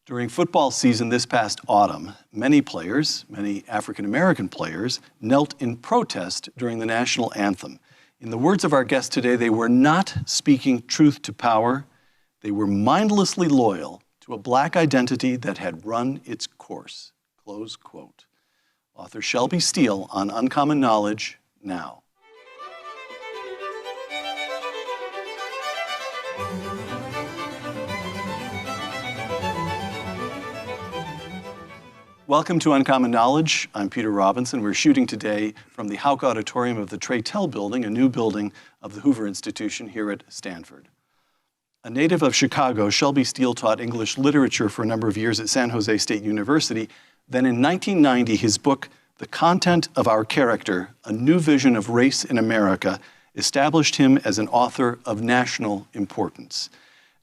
During football season this past autumn, many players, many African-American players, knelt in protest during the national anthem. In the words of our guest today, they were not speaking truth to power. They were mindlessly loyal to a black identity that had run its course. Close quote. Author Shelby Steele on Uncommon Knowledge now. Welcome to Uncommon Knowledge. I'm Peter Robinson. We're shooting today from the Houck Auditorium of the Traytel Building, a new building of the Hoover Institution here at Stanford. A native of Chicago, Shelby Steele taught English literature for a number of years at San Jose State University. Then in 1990, his book, The Content of Our Character, A New Vision of Race in America, established him as an author of national importance.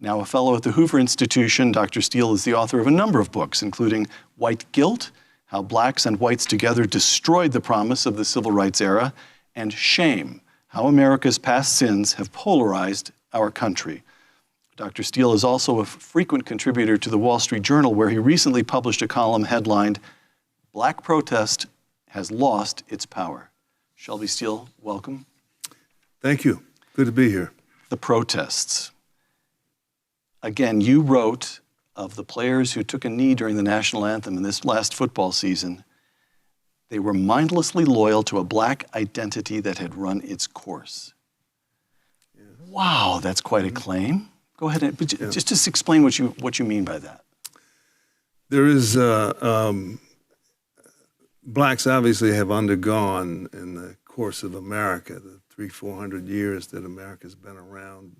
Now a fellow at the Hoover Institution, Dr. Steele is the author of a number of books, including White Guilt, How Blacks and Whites Together Destroyed the Promise of the Civil Rights Era, and Shame, How America's Past Sins Have Polarized Our Country. Dr. Steele is also a frequent contributor to the Wall Street Journal, where he recently published a column headlined, Black Protest Has Lost Its Power. Shelby Steele, welcome. Thank you. Good to be here. The protests. Again, you wrote of the players who took a knee during the national anthem in this last football season. They were mindlessly loyal to a black identity that had run its course. Yes. Wow, that's quite a claim. Go ahead and just explain what you mean by that. There is blacks obviously have undergone in the course of America, the 300-400 years that America's been around,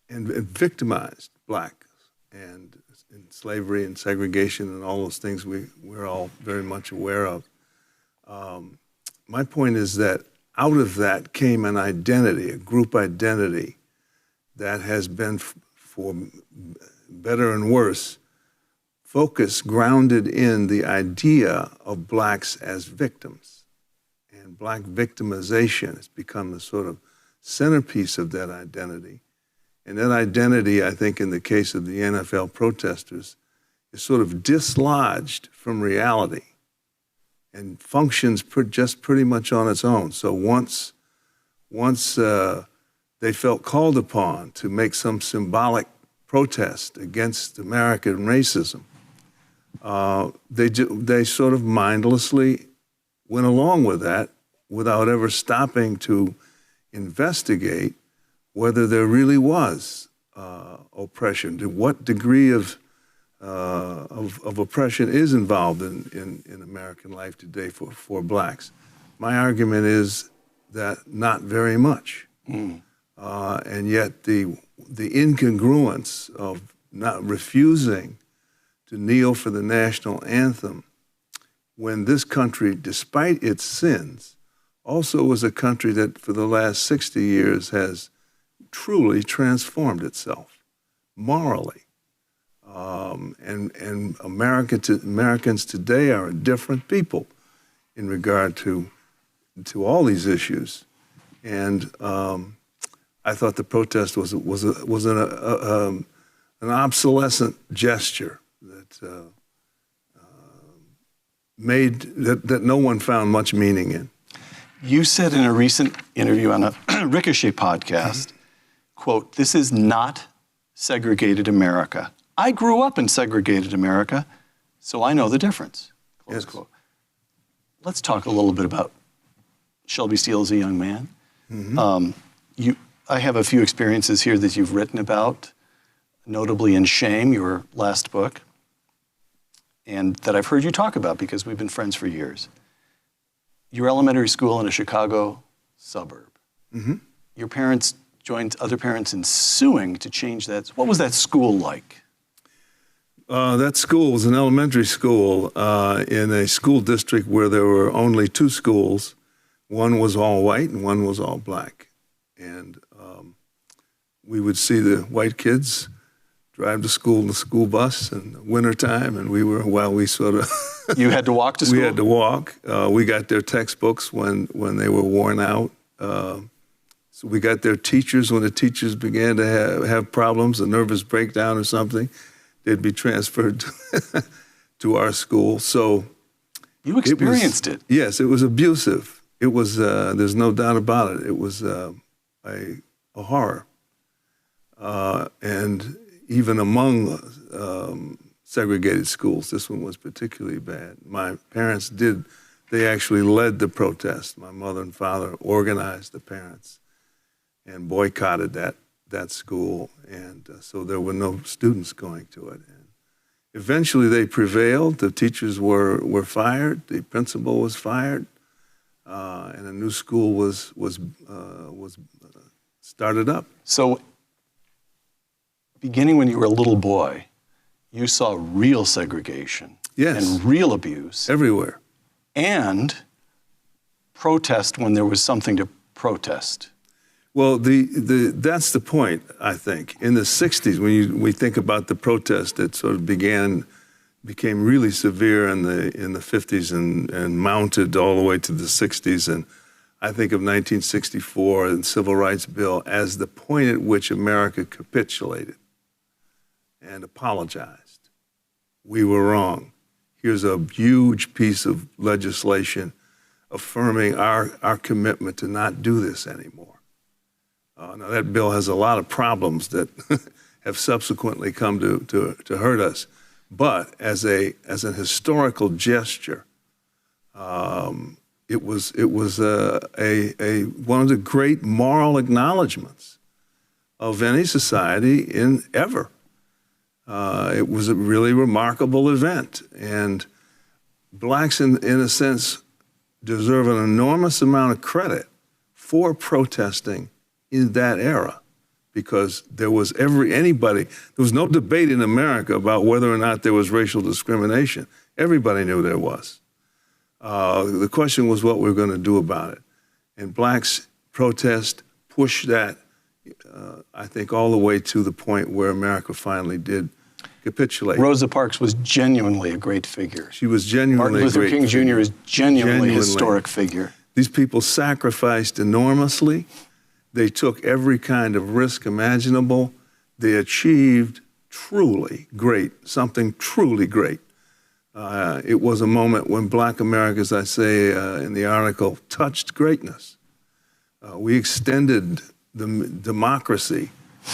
and victimized blacks and in slavery and segregation and all those things we're all very much aware of. My point is that out of that came an identity, a group identity that has been, for better and worse, focused, grounded in the idea of blacks as victims. And black victimization has become the sort of centerpiece of that identity. And that identity, I think, in the case of the NFL protesters, is sort of dislodged from reality and functions just pretty much on its own. So once they felt called upon to make some symbolic protest against American racism, they sort of mindlessly went along with that without ever stopping to investigate whether there really was oppression, to what degree of oppression is involved in American life today for blacks. My argument is that not very much. And yet the incongruence of not refusing to kneel for the national anthem when this country, despite its sins, also was a country that for the last 60 years has truly transformed itself morally. And Americans today are a different people in regard to all these issues. And I thought the protest was an obsolescent gesture that that no one found much meaning in. You said in a recent interview on a Ricochet podcast, quote, "This is not segregated America. I grew up in segregated America, so I know the difference." Close quote. Let's talk a little bit about Shelby Steele as a young man. I have a few experiences here that you've written about, notably in Shame, your last book, and that I've heard you talk about because we've been friends for years. Your elementary school in a Chicago suburb. Your parents joined other parents in suing to change that. What was that school like? That school was an elementary school in a school district where there were only two schools. One was all white and one was all black. And we would see the white kids drive to school in the school bus in the wintertime, and we sort of... You had to walk to school? We had to walk. We got their textbooks when they were worn out. So we got their teachers. When the teachers began to have problems, a nervous breakdown or something, they'd be transferred to our school. So you experienced it. Yes, it was abusive. It was, there's no doubt about it. It was a horror. And even among segregated schools, this one was particularly bad. My parents they actually led the protest. My mother and father organized the parents and boycotted that school. And so there were no students going to it. And eventually they prevailed. The teachers were fired. The principal was fired. And a new school was started up. So beginning when you were a little boy, you saw real segregation. Yes. And real abuse. Everywhere. And protest when there was something to protest. Well, that's the point, I think. In the 60s, when we think about the protest that sort of became really severe in the 50s and mounted all the way to the 60s. And I think of 1964 and the Civil Rights Bill as the point at which America capitulated and apologized. We were wrong. Here's a huge piece of legislation affirming our commitment to not do this anymore. Now, that bill has a lot of problems that have subsequently come to hurt us. But as an historical gesture, it was one of the great moral acknowledgments of any society ever. It was a really remarkable event, and blacks, in a sense, deserve an enormous amount of credit for protesting in that era, because there was there was no debate in America about whether or not there was racial discrimination. Everybody knew there was. The question was what we were going to do about it. And blacks' protest pushed that, I think, all the way to the point where America finally did capitulate. Rosa Parks was genuinely a great figure. She was genuinely Martin Luther King Jr. is genuinely a historic figure. These people sacrificed enormously. They took every kind of risk imaginable. They achieved truly great, something truly great. It was a moment when Black America, as I say in the article, touched greatness. We extended the democracy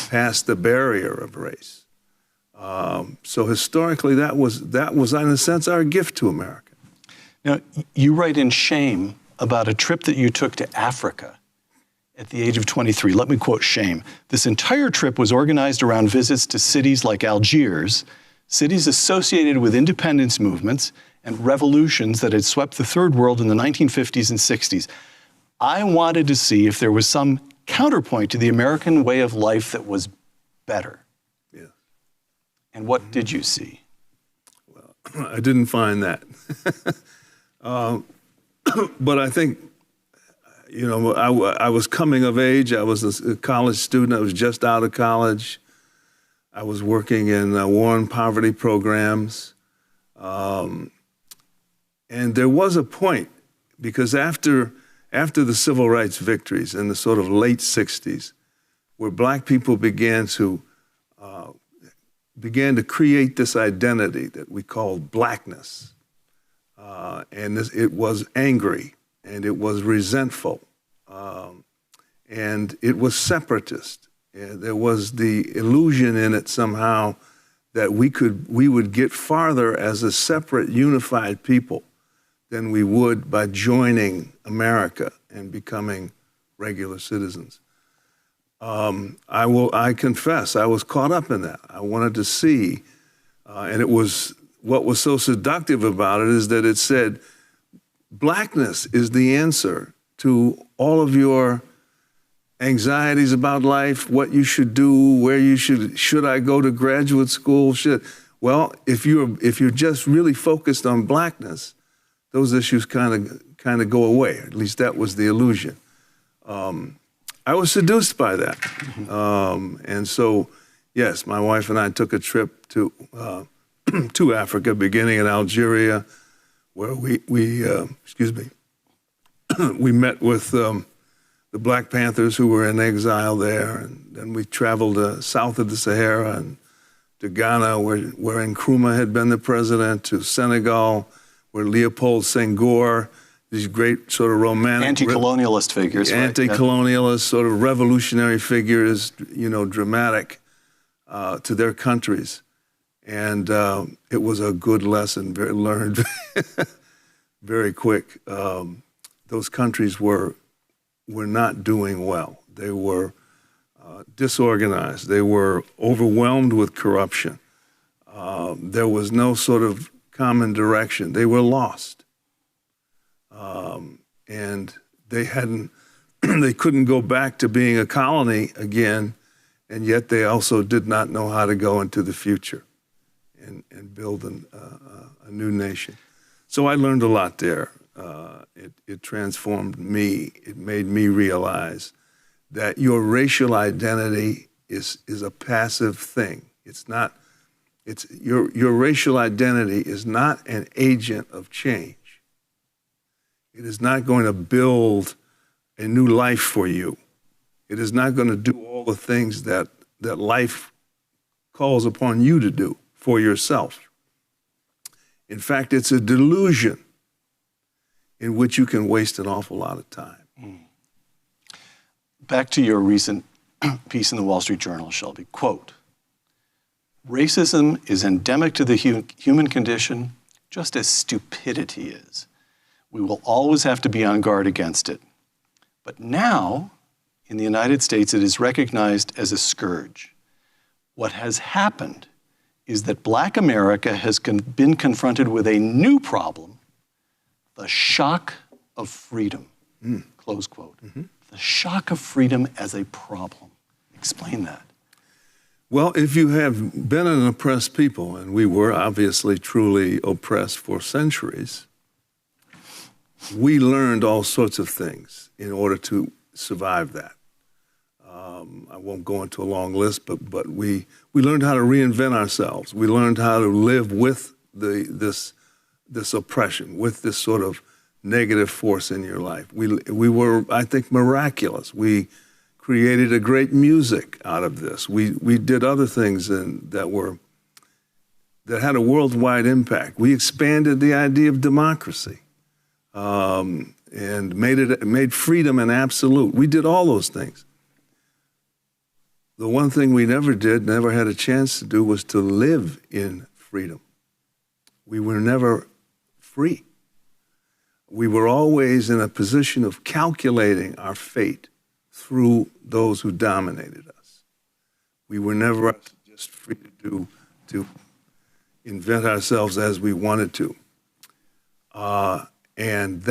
past the barrier of race. So historically, that was, in a sense, our gift to America. Now, you write in Shame about a trip that you took to Africa at the age of 23. Let me quote Shame. This entire trip was organized around visits to cities like Algiers, cities associated with independence movements and revolutions that had swept the third world in the 1950s and 60s. I wanted to see if there was some counterpoint to the American way of life that was better. Yeah. And what did you see? Well, I didn't find that. But I think, you know, I was coming of age. I was a college student. I was just out of college. I was working in war and poverty programs. And there was a point, because after the civil rights victories in the sort of late 60s, where Black people began to create this identity that we called Blackness. And it was angry, and it was resentful, and it was separatist. And there was the illusion in it somehow that we would get farther as a separate, unified people than we would by joining America and becoming regular citizens. I confess, I was caught up in that. I wanted to see, and what was so seductive about it is that it said, Blackness is the answer to all of your anxieties about life, what you should do, where you should I go to graduate school? Well, if you're just really focused on Blackness, those issues kind of go away. At least that was the illusion. I was seduced by that. And so, yes, my wife and I took a trip to Africa, beginning in Algeria, where we met with the Black Panthers who were in exile there. And then we traveled south of the Sahara and to Ghana, where Nkrumah had been the president, to Senegal, where Leopold Senghor, these great sort of romantic... Anti-colonialist figures, right? Anti-colonialist, sort of revolutionary figures, dramatic to their countries. And it was a good lesson, learned very quick. Those countries were not doing well. They were disorganized. They were overwhelmed with corruption. There was no sort of common direction. They were lost. And they couldn't go back to being a colony again, and yet they also did not know how to go into the future and build a new nation. So I learned a lot there. It transformed me. It made me realize that your racial identity is a passive thing. Your racial identity is not an agent of change. It is not going to build a new life for you. It is not going to do all the things that life calls upon you to do for yourself. In fact, it's a delusion in which you can waste an awful lot of time. Back to your recent piece in the Wall Street Journal, Shelby. Quote, "Racism is endemic to the human condition, just as stupidity is. We will always have to be on guard against it. But now, in the United States, it is recognized as a scourge. What has happened is that Black America has been confronted with a new problem, the shock of freedom." Close quote. The shock of freedom as a problem. Explain that. Well, if you have been an oppressed people, and we were obviously truly oppressed for centuries, we learned all sorts of things in order to survive that. I won't go into a long list, but we learned how to reinvent ourselves. We learned how to live with this oppression, with this sort of negative force in your life. We were, I think, miraculous. We created a great music out of this. We did other things that had a worldwide impact. We expanded the idea of democracy and made freedom an absolute. We did all those things. The one thing we never had a chance to do, was to live in freedom. We were never free. We were always in a position of calculating our fate through those who dominated us. We were never just free to invent ourselves as we wanted to. And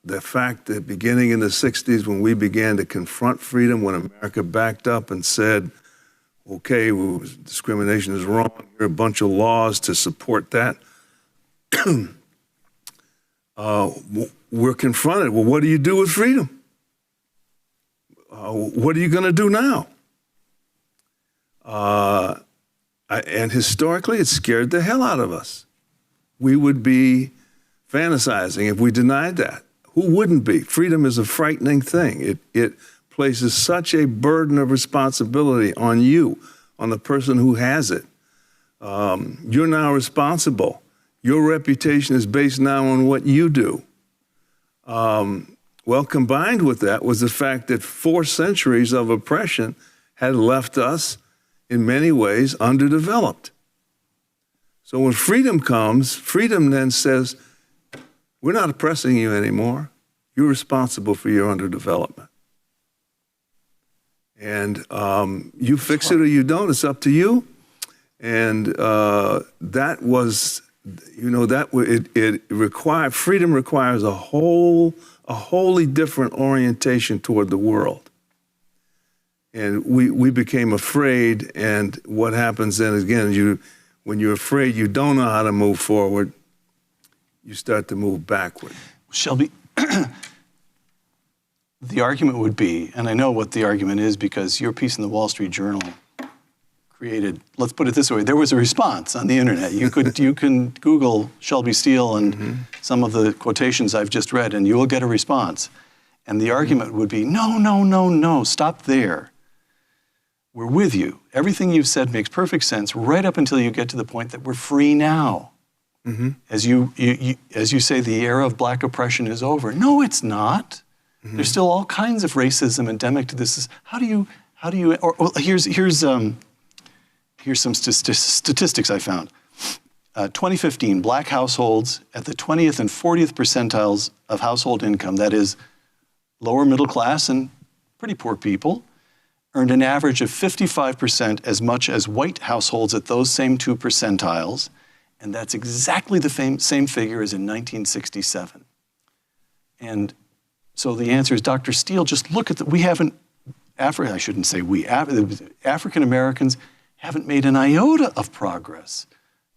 the fact that beginning in the 60s, when we began to confront freedom, when America backed up and said, okay, discrimination is wrong, here are a bunch of laws to support that, we're confronted. Well, what do you do with freedom? What are you going to do now? And historically, it scared the hell out of us. We would be fantasizing if we denied that. Who wouldn't be? Freedom is a frightening thing. It places such a burden of responsibility on you, on the person who has it. You're now responsible. Your reputation is based now on what you do. Well, combined with that was the fact that 4 centuries of oppression had left us, in many ways, underdeveloped. So when freedom comes, freedom then says, we're not oppressing you anymore. You're responsible for your underdevelopment. And you fix it or you don't, it's up to you. And that was, freedom requires a wholly different orientation toward the world. And we became afraid, and what happens then again, when you're afraid, you don't know how to move forward, you start to move backward. Shelby, the argument would be, and I know what the argument is because your piece in the Wall Street Journal created, let's put it this way, there was a response on the internet. You can Google Shelby Steele and some of the quotations I've just read, and you will get a response. And the argument would be, no, no, no, no, stop there. We're with you. Everything you've said makes perfect sense right up until you get to the point that we're free now. Mm-hmm. As you say, the era of black oppression is over. No, it's not. Mm-hmm. There's still all kinds of racism endemic to this. Here's some statistics I found. 2015, black households at the 20th and 40th percentiles of household income, that is lower middle class and pretty poor people, earned an average of 55% as much as white households at those same 2 percentiles, and that's exactly the same figure as in 1967. And so the answer is, Dr. Steele, just look at I shouldn't say we, African Americans haven't made an iota of progress.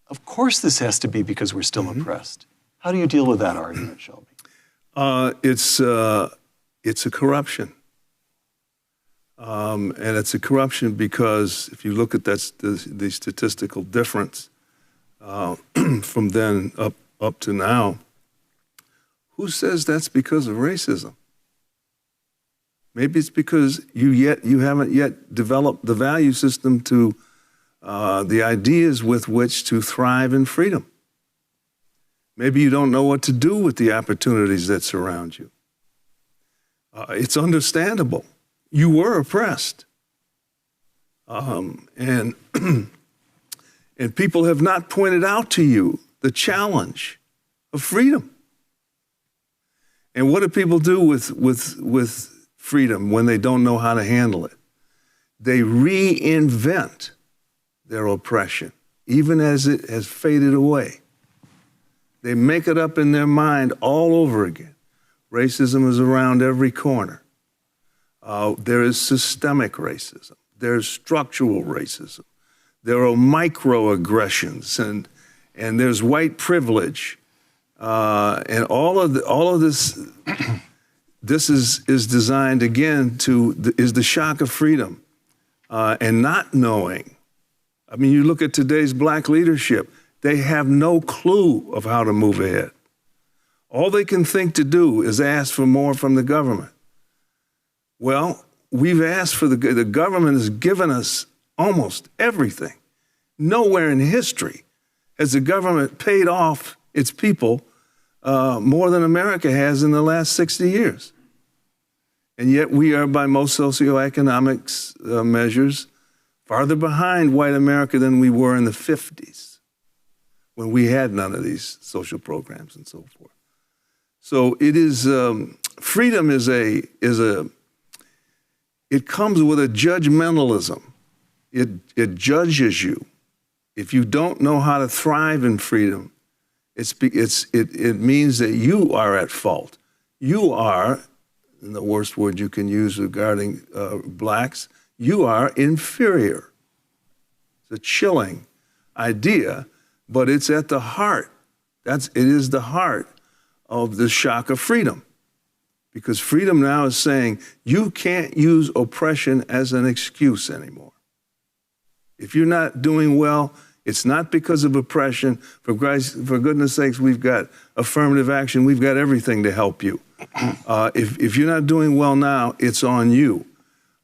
Of course this has to be because we're still oppressed. How do you deal with that argument, Shelby? It's a corruption. And it's a corruption because if you look at the statistical difference from then up to now, who says that's because of racism? Maybe it's because you haven't yet developed the value system to the ideas with which to thrive in freedom. Maybe you don't know what to do with the opportunities that surround you. It's understandable. You were oppressed. And people have not pointed out to you the challenge of freedom. And what do people do with freedom when they don't know how to handle it? They reinvent their oppression, even as it has faded away. They make it up in their mind all over again. Racism is around every corner. There is systemic racism. There's structural racism. There are microaggressions, and there's white privilege, and all of this. This is designed again is the shock of freedom, and not knowing. I mean, you look at today's black leadership; they have no clue of how to move ahead. All they can think to do is ask for more from the government. Well, we've asked for the government has given us almost everything. Nowhere in history has the government paid off its people more than America has in the last 60 years. And yet we are, by most socioeconomic measures, farther behind white America than we were in the 50s, when we had none of these social programs and so forth. So it is, freedom it comes with a judgmentalism. It judges you. If you don't know how to thrive in freedom, it means that you are at fault. You are, and the worst word you can use regarding blacks, you are inferior. It's a chilling idea, but it's at the heart. It is the heart of the shock of freedom. Because freedom now is saying you can't use oppression as an excuse anymore. If you're not doing well, it's not because of oppression. For goodness sakes, we've got affirmative action. We've got everything to help you. If you're not doing well now, it's on you.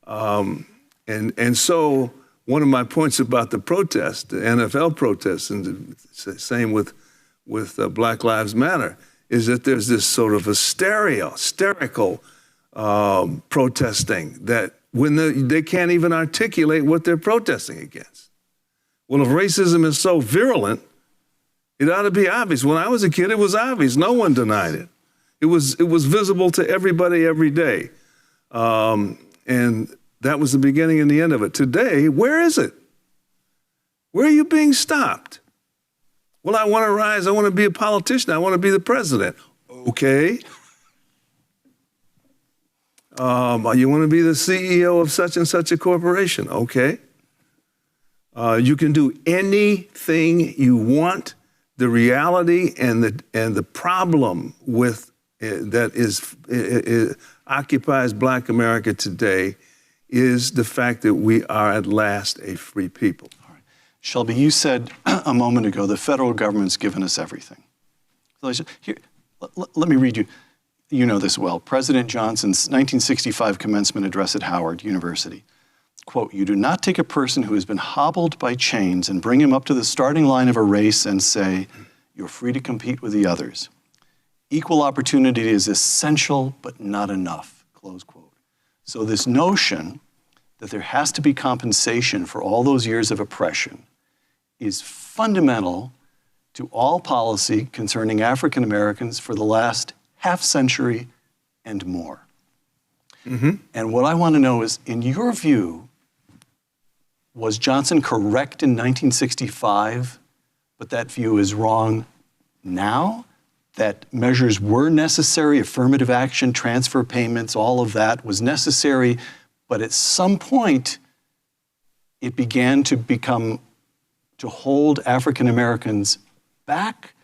And so one of my points about the protest, the NFL protests, and the same with Black Lives Matter, is that there's this sort of hysterical protesting that when they can't even articulate what they're protesting against. Well, if racism is so virulent, it ought to be obvious. When I was a kid, it was obvious. No one denied it. It was visible to everybody every day. And that was the beginning and the end of it. Today, where is it? Where are you being stopped? Well, I want to rise. I want to be a politician. I want to be the president. Okay. You want to be the CEO of such and such a corporation. Okay. You can do anything you want. The reality and the problem with that occupies Black America today is the fact that we are at last a free people. Shelby, you said a moment ago the federal government's given us everything. Here, let me read you. you know this well, President Johnson's 1965 commencement address at Howard University. Quote, "You do not take a person who has been hobbled by chains and bring him up to the starting line of a race and say, you're free to compete with the others. Equal opportunity is essential, but not enough," close quote. So this notion that there has to be compensation for all those years of oppression is fundamental to all policy concerning African Americans for the last half century and more. And what I want to know is, in your view, was Johnson correct in 1965, but that view is wrong now? That measures were necessary, affirmative action, transfer payments, all of that was necessary, but at some point it began to hold African Americans back?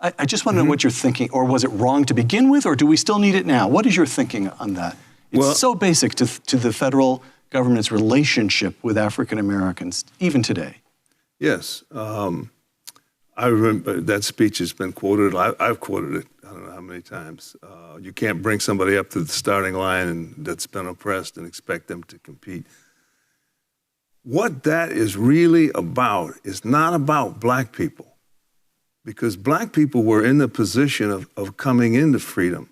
I just want to know what you're thinking, or was it wrong to begin with, or do we still need it now? What is your thinking on that? It's so basic to the federal government's relationship with African Americans, even today. Yes. I remember that speech has been quoted. I've quoted it, I don't know how many times. You can't bring somebody up to the starting line that's been oppressed and expect them to compete. What that is really about is not about black people, because black people were in the position of coming into freedom.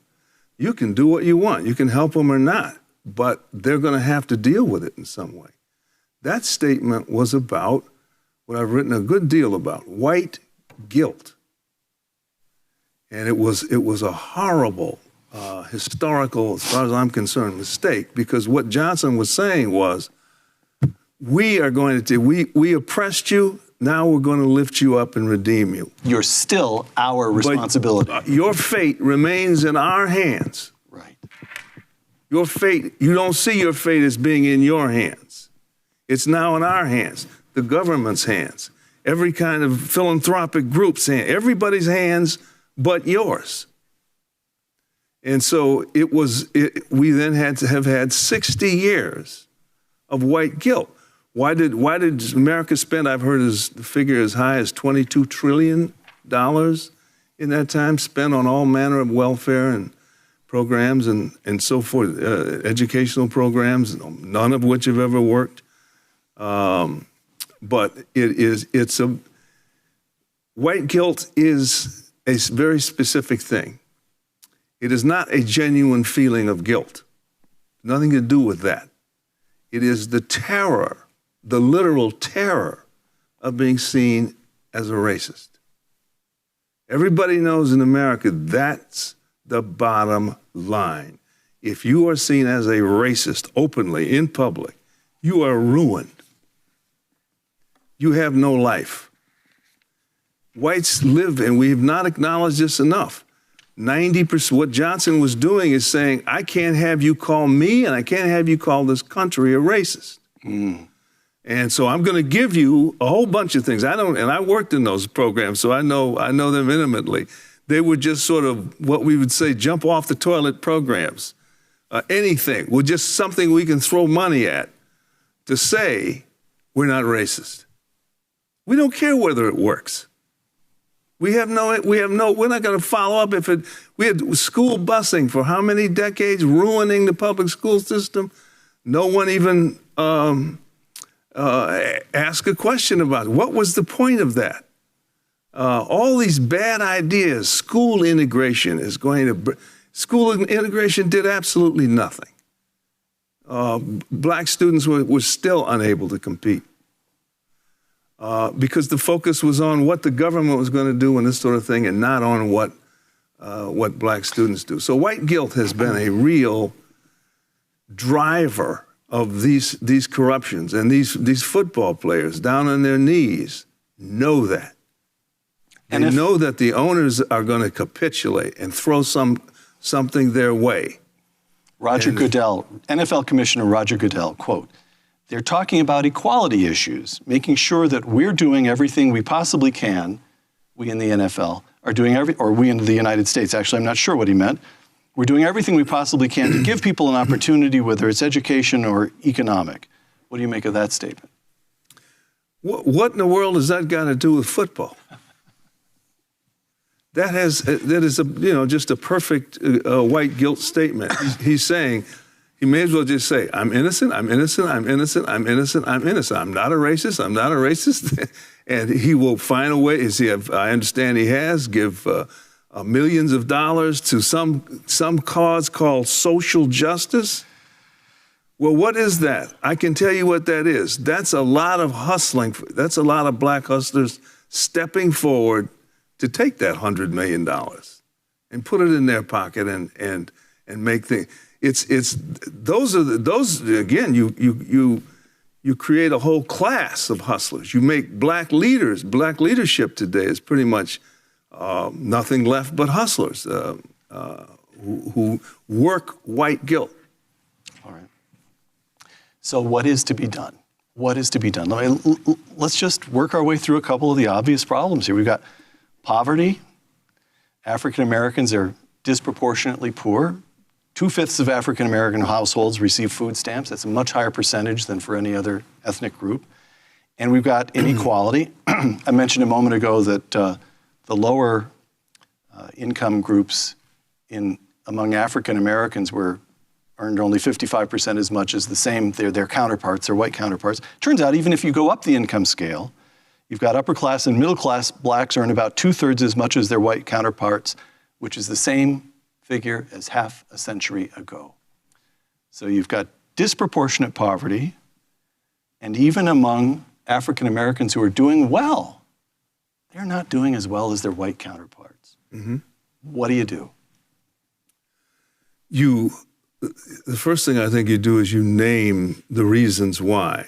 You can do what you want. You can help them or not, but they're going to have to deal with it in some way. That statement was about what I've written a good deal about, white guilt. And it was a horrible, historical, as far as I'm concerned, mistake, because what Johnson was saying was, we oppressed you, now we're going to lift you up and redeem you. You're still our responsibility. But, your fate remains in our hands. Right. Your fate, you don't see your fate as being in your hands. It's now in our hands, the government's hands, every kind of philanthropic group's hand, everybody's hands but yours. And so we then had to have had 60 years of white guilt. Why did America spend, I've heard the figure as high as $22 trillion in that time, spent on all manner of welfare and programs and so forth, educational programs, none of which have ever worked. But white guilt is a very specific thing. It is not a genuine feeling of guilt. Nothing to do with that. It is the terror, the literal terror of being seen as a racist. Everybody knows in America that's the bottom line. If you are seen as a racist openly in public, you are ruined. You have no life. Whites live, and we have not acknowledged this enough. 90%, what Johnson was doing is saying, I can't have you call me and I can't have you call this country a racist. And so I'm going to give you a whole bunch of things. I worked in those programs, so I know them intimately. They were just sort of what we would say jump off the toilet programs. Anything, well, just something we can throw money at to say we're not racist. We don't care whether it works. We're not going to follow up we had school busing for how many decades, ruining the public school system. No one even asked a question about it. What was the point of that? All these bad ideas, school integration did absolutely nothing. Black students were still unable to compete. Because the focus was on what the government was going to do and this sort of thing, and not on what black students do. So white guilt has been a real driver of these corruptions, and these football players down on their knees know that. They know that the owners are going to capitulate and throw something their way. Roger Goodell, NFL Commissioner Roger Goodell, quote, "They're talking about equality issues, making sure that we're doing everything we possibly can, we in the NFL are doing or we in the United States, actually, I'm not sure what he meant. We're doing everything we possibly can to give people an opportunity, whether it's education or economic." What do you make of that statement? What in the world has that got to do with football? that is just a perfect white guilt statement. He's saying, he may as well just say, I'm innocent, I'm innocent, I'm innocent, I'm innocent, I'm innocent. I'm not a racist, I'm not a racist. And he will find a way, I understand he has, give millions of dollars to some cause called social justice. Well, what is that? I can tell you what that is. That's a lot of hustling. That's a lot of black hustlers stepping forward to take that $100 million and put it in their pocket and make things. Again, you create a whole class of hustlers. You make black leaders. Black leadership today is pretty much nothing left but hustlers who work white guilt. All right. So what is to be done? What is to be done? Let's just work our way through a couple of the obvious problems here. We've got poverty. African Americans are disproportionately poor. 2/5 of African American households receive food stamps. That's a much higher percentage than for any other ethnic group. And we've got inequality. I mentioned a moment ago that the lower income groups among African Americans earned only 55% as much as their counterparts, their white counterparts. Turns out even if you go up the income scale, you've got upper class and middle class blacks earn about 2/3 as much as their white counterparts, which is the same figure as half a century ago. So you've got disproportionate poverty, and even among African Americans who are doing well, they're not doing as well as their white counterparts. Mm-hmm. What do you do? The first thing I think you do is you name the reasons why.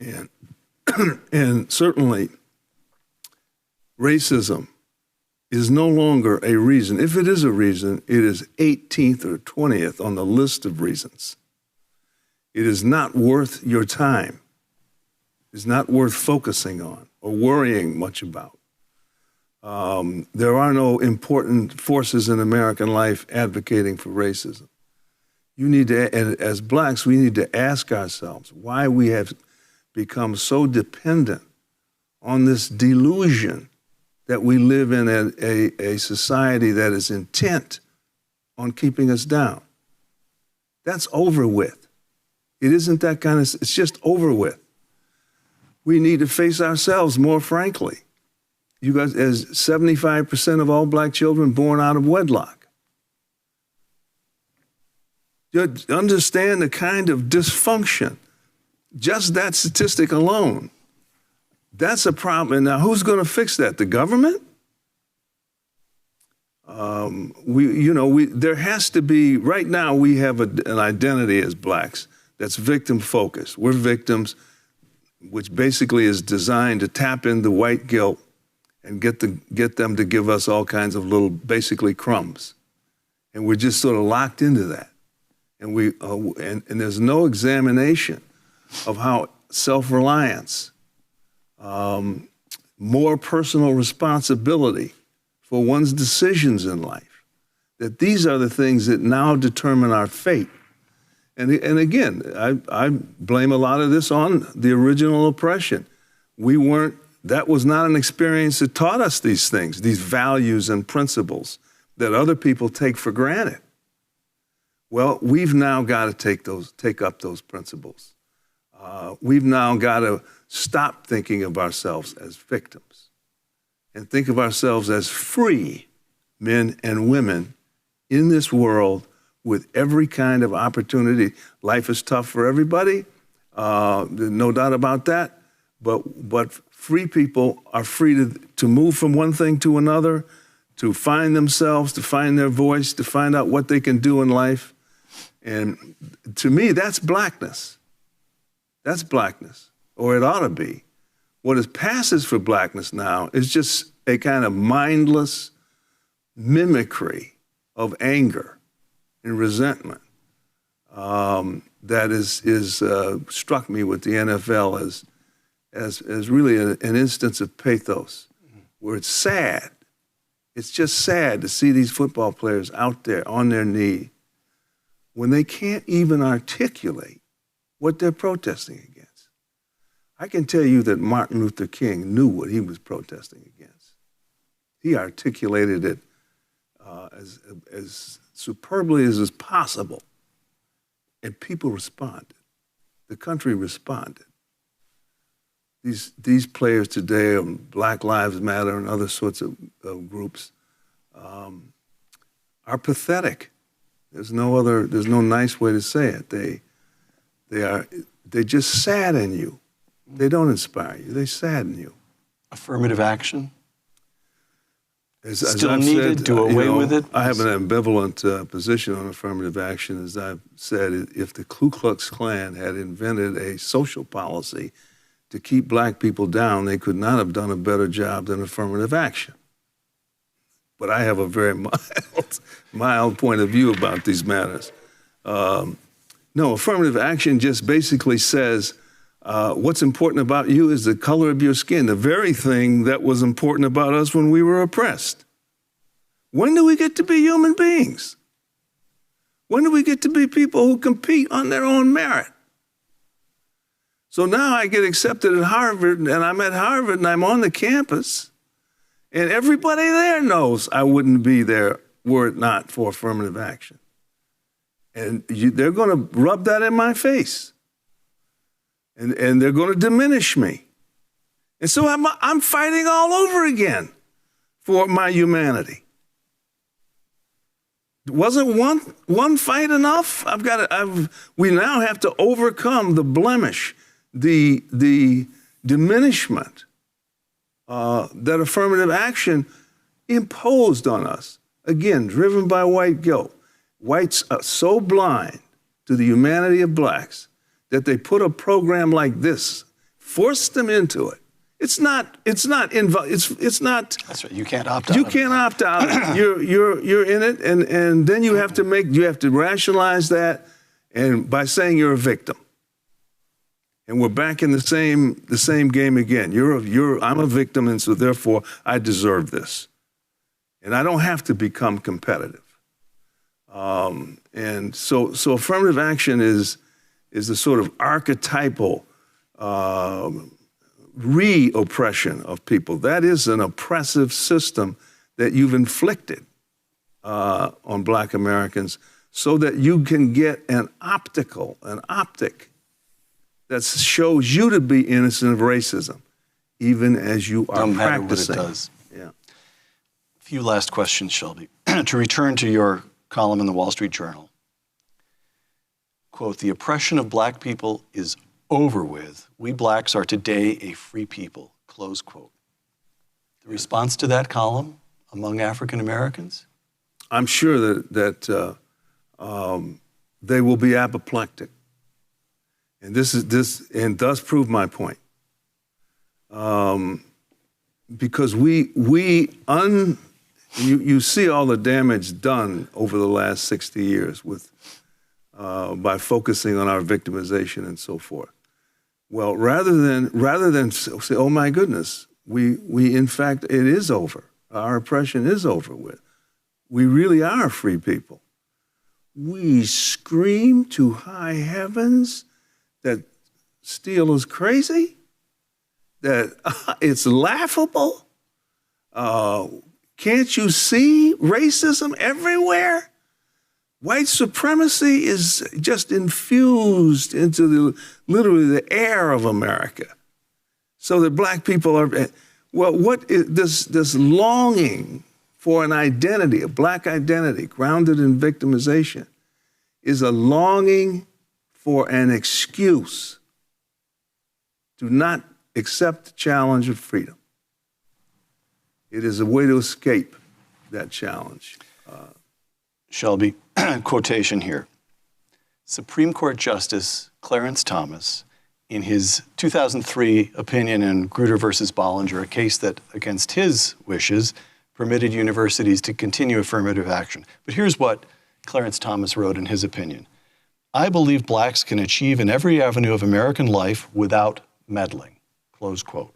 And certainly racism is no longer a reason. If it is a reason, it is 18th or 20th on the list of reasons. It is not worth your time. It's not worth focusing on or worrying much about. There are no important forces in American life advocating for racism. And as blacks, we need to ask ourselves why we have become so dependent on this delusion that we live in a society that is intent on keeping us down. That's over with. It isn't that kind of, it's just over with. We need to face ourselves more frankly. You guys, as 75% of all black children born out of wedlock. You understand the kind of dysfunction, just that statistic alone. That's a problem. Now, who's going to fix that? The government? There has to be, right now we have an identity as blacks that's victim focused. We're victims, which basically is designed to tap into white guilt and get them to give us all kinds of little, basically crumbs. And we're just sort of locked into that. And and there's no examination of how self-reliance, more personal responsibility for one's decisions in life, that these are the things that now determine our fate. And again, I blame a lot of this on the original oppression. That was not an experience that taught us these things, these values and principles that other people take for granted. Well, we've now got to take up those principles. We've now got to stop thinking of ourselves as victims and think of ourselves as free men and women in this world with every kind of opportunity. Life is tough for everybody, no doubt about that, but free people are free to move from one thing to another, to find themselves, to find their voice, to find out what they can do in life. And to me, that's blackness. That's blackness, or it ought to be. What passes for blackness now is just a kind of mindless mimicry of anger and resentment that is struck me with the NFL as really an instance of pathos, where it's sad. It's just sad to see these football players out there on their knee when they can't even articulate what they're protesting against. I can tell you that Martin Luther King knew what he was protesting against. he articulated it as superbly as is possible. And people responded. The country responded. These players today, Black Lives Matter and other sorts of groups, are pathetic. There's no nice way to say it. They just sadden you. They don't inspire you. They sadden you. Affirmative action? As Still I've needed? said, Do away with it? I have an ambivalent position on affirmative action. As I've said, if the Ku Klux Klan had invented a social policy to keep black people down, they could not have done a better job than affirmative action. But I have a very mild point of view about these matters. No, affirmative action just basically says, what's important about you is the color of your skin, the very thing that was important about us when we were oppressed. When do we get to be human beings? When do we get to be people who compete on their own merit? So now I get accepted at Harvard, and I'm at Harvard, and I'm on the campus, and everybody there knows I wouldn't be there were it not for affirmative action. And they're going to rub that in my face. And they're going to diminish me. And so I'm fighting all over again for my humanity. Wasn't one fight enough? We now have to overcome the blemish, the diminishment that affirmative action imposed on us. Again, driven by white guilt. Whites are so blind to the humanity of blacks that they put a program like this, forced them into it. It's not. That's right. You can't opt out. You can't opt out. You're in it, and then you have to rationalize that, and by saying you're a victim. And we're back in the same game again. I'm a victim, and so therefore I deserve this, and I don't have to become competitive. And so affirmative action is the sort of archetypal re-oppression of people. That is an oppressive system that you've inflicted on black Americans so that you can get an optic that shows you to be innocent of racism, even as you are practicing. No matter what it does. Yeah. A few last questions, Shelby. To return to your column in the Wall Street Journal. Quote, "The oppression of black people is over with. We blacks are today a free people." Close quote. The response to that column among African Americans? I'm sure that they will be apoplectic. And this does prove my point. Because you see all the damage done over the last 60 years by focusing on our victimization and so forth. Well, rather than say, oh my goodness, we in fact, it is over. Our oppression is over with. We really are free people. We scream to high heavens that Steele is crazy, that it's laughable. Can't you see racism everywhere? White supremacy is just infused into literally the air of America, so that black people are, well, what is this longing for an identity, a black identity grounded in victimization, is a longing for an excuse to not accept the challenge of freedom. It is a way to escape that challenge. Shelby, quotation here. Supreme Court Justice Clarence Thomas, in his 2003 opinion in Grutter versus Bollinger, a case that, against his wishes, permitted universities to continue affirmative action. But here's what Clarence Thomas wrote in his opinion. "I believe blacks can achieve in every avenue of American life without meddling." Close quote.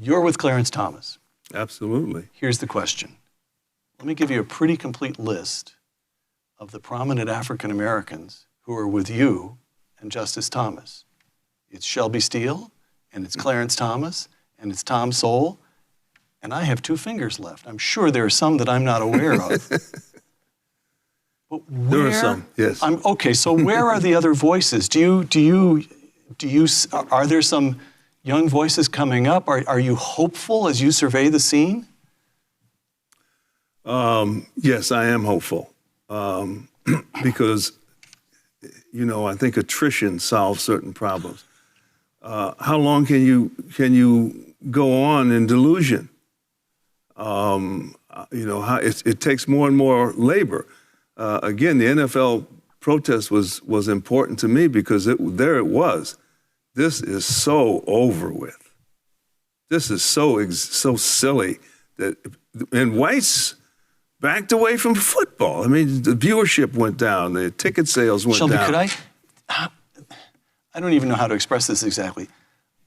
You're with Clarence Thomas. Absolutely. Here's the question. Let me give you a pretty complete list of the prominent African Americans who are with you and Justice Thomas. It's Shelby Steele, and it's Clarence Thomas, and it's Tom Sowell, and I have 2 fingers left. I'm sure there are some that I'm not aware of. But where, there are some, yes. Okay, so where are the other voices? Are there some young voices coming up? Are you hopeful as you survey the scene? Yes, I am hopeful. Because, I think attrition solves certain problems. How long can you go on in delusion? It takes more and more labor. Again, the NFL protest was important to me because there it was. This is so over with. This is so silly and whites backed away from football. I mean, the viewership went down, the ticket sales went Shelby, down. I don't even know how to express this exactly,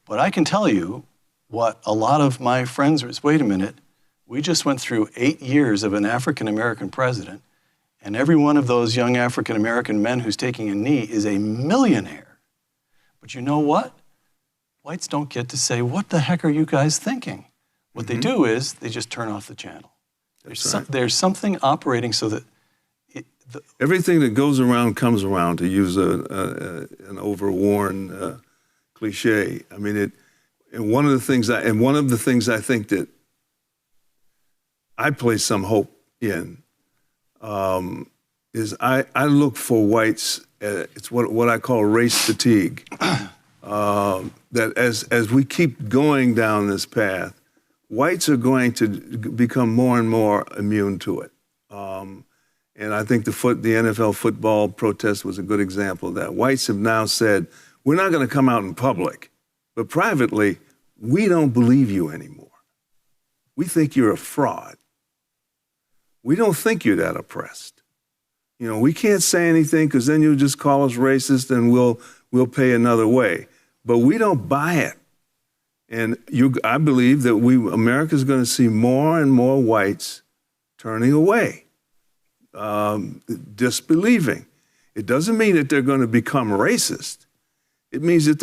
but I can tell you what a lot of my friends are. Wait a minute, we just went through 8 years of an African-American president, and every one of those young African-American men who's taking a knee is a millionaire. But you know what? Whites don't get to say, what the heck are you guys thinking? What they do is they just turn off the channel. There's something operating so that everything that goes around comes around, to use an overworn cliche. I mean, and one of the things I think that I place some hope in is I look for whites. It's what I call race fatigue. That as we keep going down this path, whites are going to become more and more immune to it. And I think the NFL football protest was a good example of that. Whites have now said, we're not going to come out in public, but privately, we don't believe you anymore. We think you're a fraud. We don't think you're that oppressed. We can't say anything because then you'll just call us racist and we'll pay another way. But we don't buy it. And I believe that America's going to see more and more whites turning away, disbelieving. It doesn't mean that they're going to become racist. It means that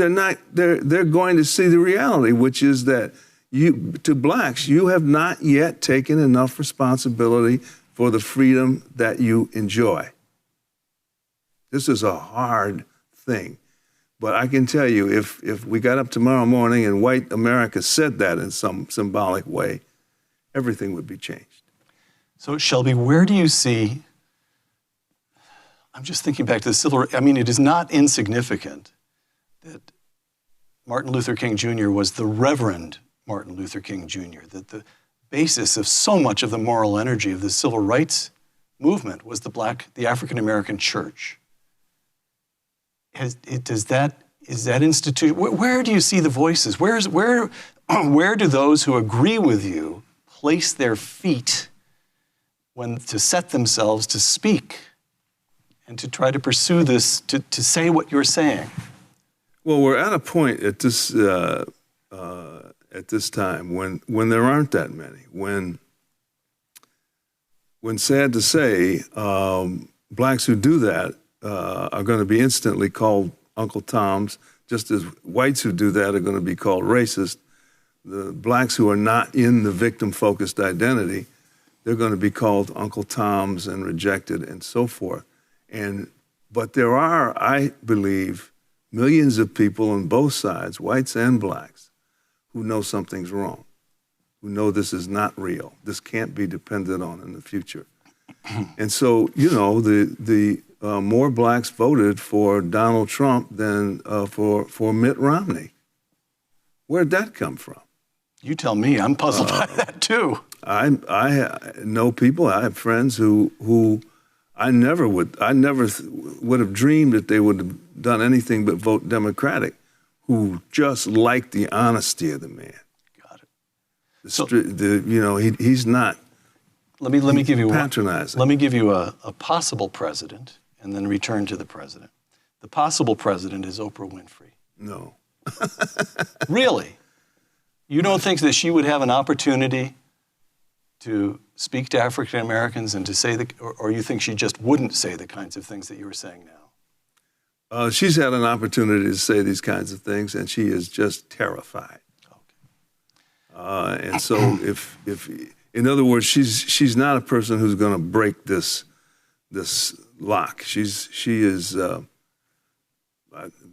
they're going to see the reality, which is that to blacks, you have not yet taken enough responsibility for the freedom that you enjoy. This is a hard thing. But I can tell you, if we got up tomorrow morning and white America said that in some symbolic way, everything would be changed. So, Shelby, where do you see, I'm just thinking back to the civil rights. I mean, it is not insignificant that Martin Luther King Jr. was the Reverend Martin Luther King Jr., that the basis of so much of the moral energy of the civil rights movement was the African-American church. Is that institution? Where do you see the voices? Where do those who agree with you place their feet to set themselves to speak and to try to pursue this, to say what you're saying? Well, we're at a point at this time when there aren't that many. When sad to say, blacks who do that are going to be instantly called Uncle Toms, just as whites who do that are going to be called racist. The blacks who are not in the victim-focused identity, they're going to be called Uncle Toms and rejected and so forth. But there are, I believe, millions of people on both sides, whites and blacks, who know something's wrong, who know this is not real. This can't be depended on in the future. And so, the more blacks voted for Donald Trump than for Mitt Romney. Where'd that come from? You tell me. I'm puzzled by that too. I know people. I have friends who I never would have dreamed that they would have done anything but vote Democratic, who just liked the honesty of the man. Got it. He's not. Let me give you patronizing. Let me give you a possible president, and then return to the president. The possible president is Oprah Winfrey. No. Really? You don't think that she would have an opportunity to speak to African Americans and to say or you think she just wouldn't say the kinds of things that you were saying now? She's had an opportunity to say these kinds of things, and she is just terrified. Okay. And so if in other words, she's not a person who's going to break this lock. She is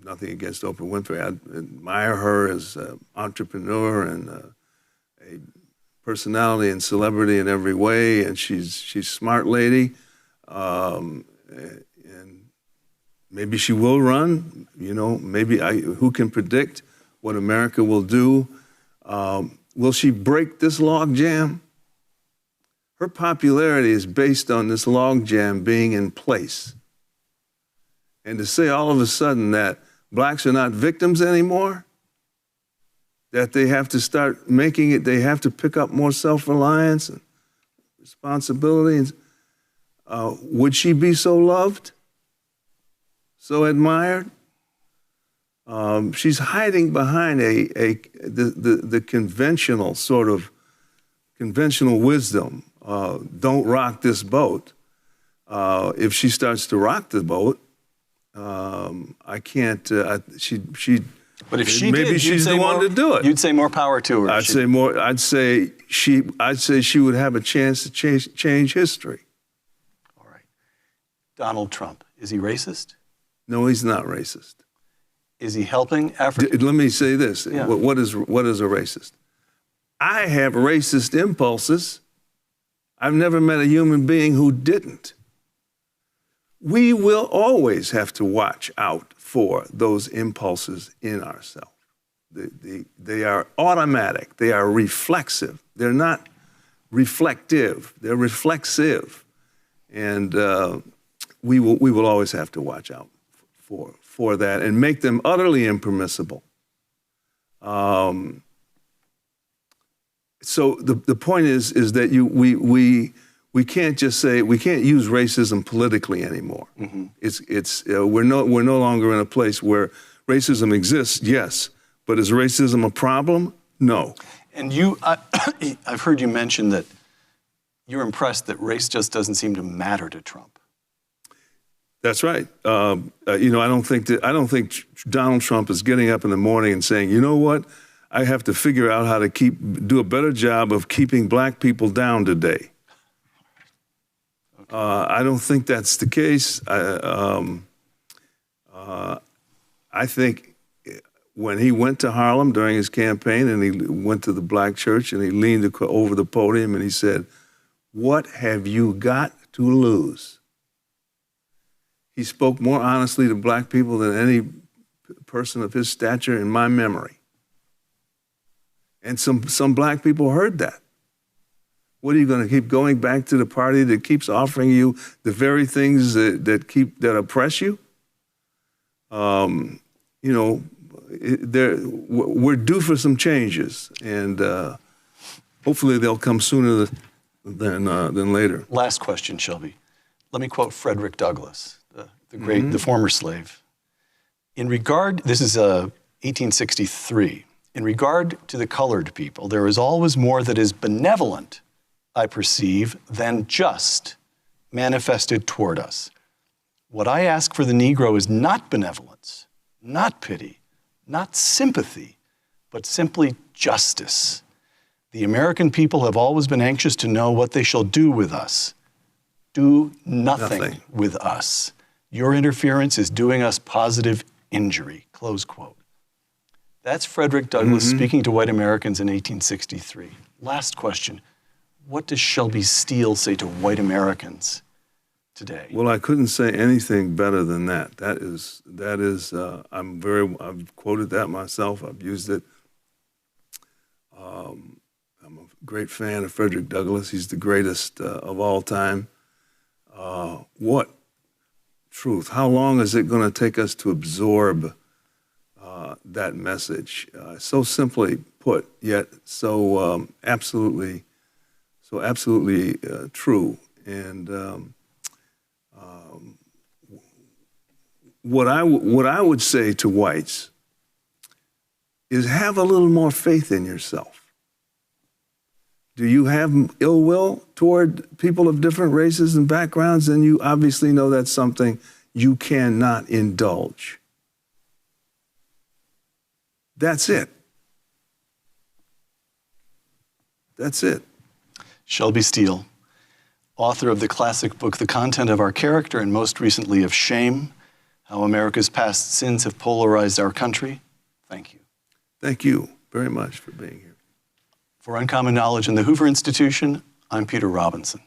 nothing against Oprah Winfrey. I admire her as an entrepreneur and a personality and celebrity in every way, and she's a smart lady, and maybe she will run. Maybe who can predict what America will do? Will she break this log jam? Her popularity is based on this log jam being in place. And to say all of a sudden that blacks are not victims anymore, that they have to start making it, they have to pick up more self-reliance and responsibility. Would she be so loved, so admired? She's hiding behind the conventional sort of conventional wisdom. Don't rock this boat. If she starts to rock the boat, I can't. But if she maybe did, she's the one to do it. You'd say more power to her. I'd say more. I'd say she would have a chance to change history. All right. Donald Trump, is he racist? No, he's not racist. Is he helping Africa? Let me say this. Yeah. What is a racist? I have racist impulses. I've never met a human being who didn't. We will always have to watch out for those impulses in ourselves. They are automatic. They are reflexive. They're not reflective. They're reflexive. And we will always have to watch out for that and make them utterly impermissible. So the point is that we can't just say, we can't use racism politically anymore. Mm-hmm. We're no longer in a place where racism exists, yes, but is racism a problem? No. And I've heard you mention that you're impressed that race just doesn't seem to matter to Trump. That's right. I don't think Donald Trump is getting up in the morning and saying, you know what, I have to figure out how to do a better job of keeping black people down today. Okay. I don't think that's the case. I think when he went to Harlem during his campaign and he went to the black church and he leaned over the podium and he said, "What have you got to lose?" He spoke more honestly to black people than any person of his stature in my memory. And some black people heard that. What, are you going to keep going back to the party that keeps offering you the very things that oppress you? We're due for some changes, and hopefully they'll come sooner than later. Last question, Shelby. Let me quote Frederick Douglass, the former slave. This is 1863. In regard to the colored people, there is always more that is benevolent, I perceive, than just manifested toward us. What I ask for the Negro is not benevolence, not pity, not sympathy, but simply justice. The American people have always been anxious to know what they shall do with us. Do nothing with us. Your interference is doing us positive injury, close quote. That's Frederick Douglass speaking to white Americans in 1863. Last question. What does Shelby Steele say to white Americans today? Well, I couldn't say anything better than that. That is. I've quoted that myself. I've used it. I'm a great fan of Frederick Douglass. He's the greatest of all time. What truth? How long is it going to take us to absorb that message? So simply put, yet so absolutely true. And what I would say to whites is have a little more faith in yourself. Do you have ill will toward people of different races and backgrounds? Then you obviously know that's something you cannot indulge. That's it. That's it. Shelby Steele, author of the classic book, The Content of Our Character, and most recently of Shame, How America's Past Sins Have Polarized Our Country. Thank you. Thank you very much for being here. For Uncommon Knowledge in the Hoover Institution, I'm Peter Robinson.